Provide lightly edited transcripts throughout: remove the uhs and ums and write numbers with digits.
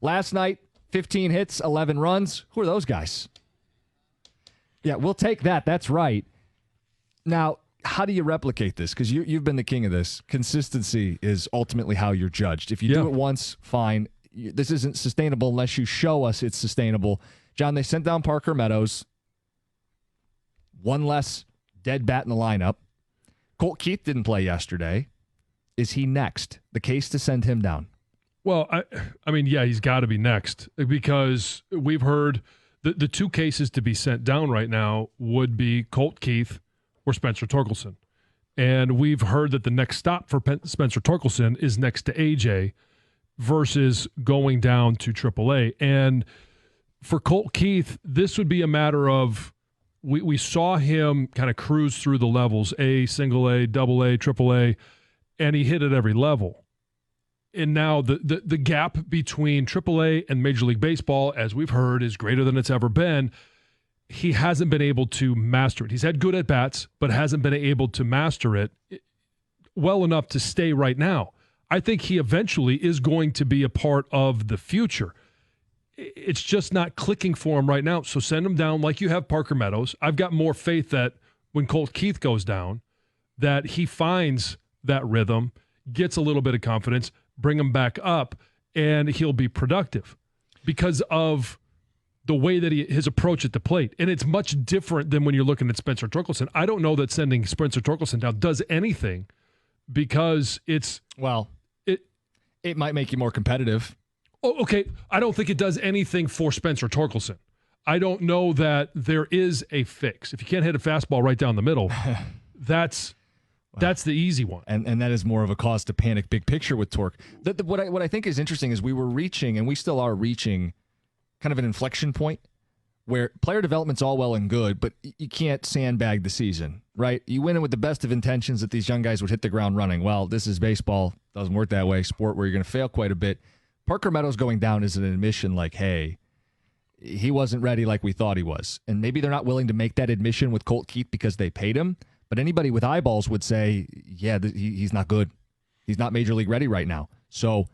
Last night, 15 hits, 11 runs. Who are those guys? Yeah, we'll take that. That's right. Now, how do you replicate this? Because you've been the king of this. Consistency is ultimately how you're judged. If you do it once, fine. This isn't sustainable unless you show us it's sustainable. John, they sent down Parker Meadows. One less dead bat in the lineup. Colt Keith didn't play yesterday. Is he next? The case to send him down? Well, I mean, yeah, he's got to be next because we've heard the two cases to be sent down right now would be Colt Keith or Spencer Torkelson. And we've heard that the next stop for Spencer Torkelson is next to AJ versus going down to AAA. And for Colt Keith, this would be a matter of we saw him kind of cruise through the levels, A, single A, double A, triple A, and he hit at every level. And now the gap between AAA and Major League Baseball, as we've heard, is greater than it's ever been. He hasn't been able to master it. He's had good at-bats, but hasn't been able to master it well enough to stay right now. I think he eventually is going to be a part of the future. It's just not clicking for him right now. So send him down like you have Parker Meadows. I've got more faith that when Colt Keith goes down, that he finds that rhythm, gets a little bit of confidence, bring him back up, and he'll be productive because of the way that his approach at the plate. And it's much different than when you're looking at Spencer Torkelson. I don't know that sending Spencer Torkelson down does anything because it's... Well, it might make you more competitive. Oh, okay. I don't think it does anything for Spencer Torkelson. I don't know that there is a fix. If you can't hit a fastball right down the middle, that's the easy one. And that is more of a cause to panic big picture with Torque. What I think is interesting is we were reaching, and we still are reaching, kind of an inflection point where player development's all well and good, but you can't sandbag the season, right? You went in with the best of intentions that these young guys would hit the ground running. Well, this is baseball. Doesn't work that way. Sport where you're going to fail quite a bit. Parker Meadows going down is an admission like, hey, he wasn't ready like we thought he was. And maybe they're not willing to make that admission with Colt Keith because they paid him. But anybody with eyeballs would say, yeah, he's not good. He's not Major League ready right now. So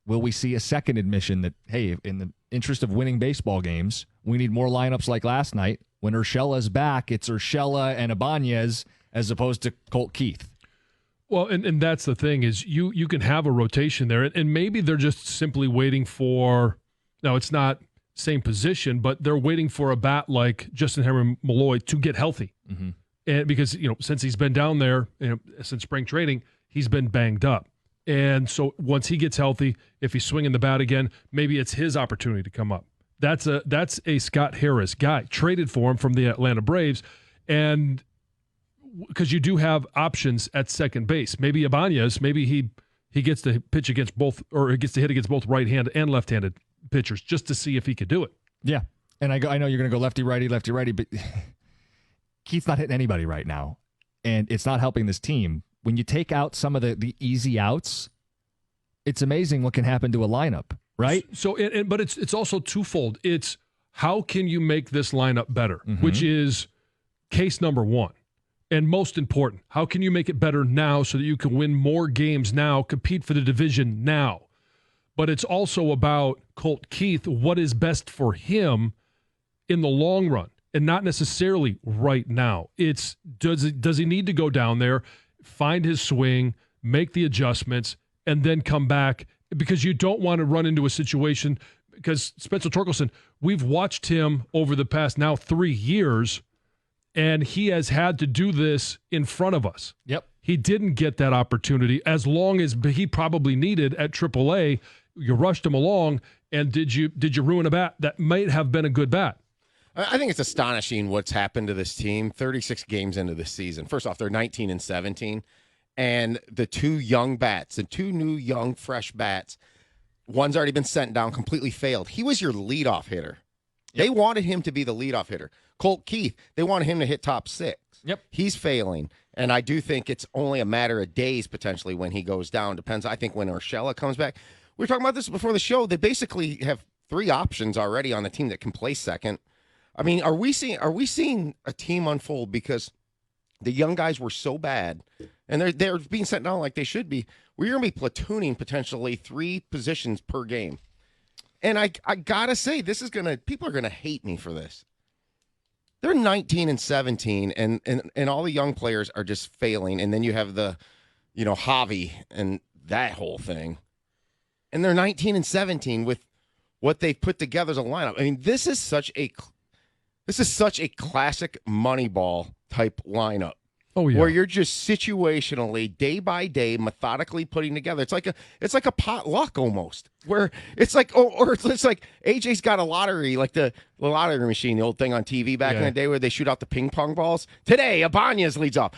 will we see a second admission that, hey, in the interest of winning baseball games, we need more lineups like last night. When Urshela's back, it's Urshela and Ibanez as opposed to Colt Keith. Well, and that's the thing is you can have a rotation there, and maybe they're just simply waiting for, now it's not same position, but they're waiting for a bat like Justin Henry Malloy to get healthy. Mm-hmm. And because, since he's been down there, since spring training, he's been banged up. And so once he gets healthy, if he's swinging the bat again, maybe it's his opportunity to come up. That's a Scott Harris guy, traded for him from the Atlanta Braves, and because you do have options at second base. Maybe Ibanez, maybe he gets to pitch against both, or he gets to hit against both right-handed and left-handed pitchers just to see if he could do it. Yeah, and I know you're going to go lefty-righty, but Keith's not hitting anybody right now, and it's not helping this team. When you take out some of the easy outs, it's amazing what can happen to a lineup, right? So, but it's also twofold. It's how can you make this lineup better, which is case number one. And most important, how can you make it better now so that you can win more games now, compete for the division now? But it's also about Colt Keith, what is best for him in the long run, and not necessarily right now. It's does he need to go down there, find his swing, make the adjustments, and then come back? Because you don't want to run into a situation, because Spencer Torkelson, we've watched him over the past now 3 years, and he has had to do this in front of us. Yep. He didn't get that opportunity as long as he probably needed at AAA. You rushed him along, and did you ruin a bat that might have been a good bat? I think it's astonishing what's happened to this team 36 games into the season. First off, they're 19-17, and the two young bats, the two new young fresh bats, one's already been sent down, completely failed. He was your leadoff hitter. Yep. They wanted him to be the leadoff hitter. Colt Keith, they wanted him to hit top six. Yep. He's failing, and I do think it's only a matter of days potentially when he goes down. Depends, I think, when Urshela comes back. We were talking about this before the show. They basically have three options already on the team that can play second. I mean, are we seeing a team unfold because the young guys were so bad, and they're being sent down like they should be? We're going to be platooning potentially 3 positions per game. And I gotta say, people are gonna hate me for this. They're 19 and 17, and all the young players are just failing. And then you have the, Javi and that whole thing. And they're 19 and 17 with what they've put together as a lineup. I mean, this is such a classic Moneyball type lineup. Oh yeah, where you're just situationally, day by day, methodically putting together. It's like a potluck almost. Where it's like, it's like AJ's got a lottery, like the lottery machine, the old thing on TV back in the day where they shoot out the ping pong balls. Today, Ibanez leads off.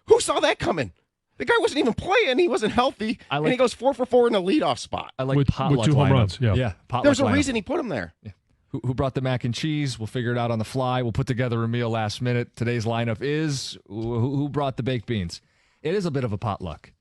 Who saw that coming? The guy wasn't even playing. He wasn't healthy. And he goes 4 for 4 in the leadoff spot. I like with potluck 2 home lineup. runs. Yeah. Potluck There's a lineup. reason he put him there. Yeah. Who brought the mac and cheese? We'll figure it out on the fly. We'll put together a meal last minute. Today's lineup is who brought the baked beans. It is a bit of a potluck.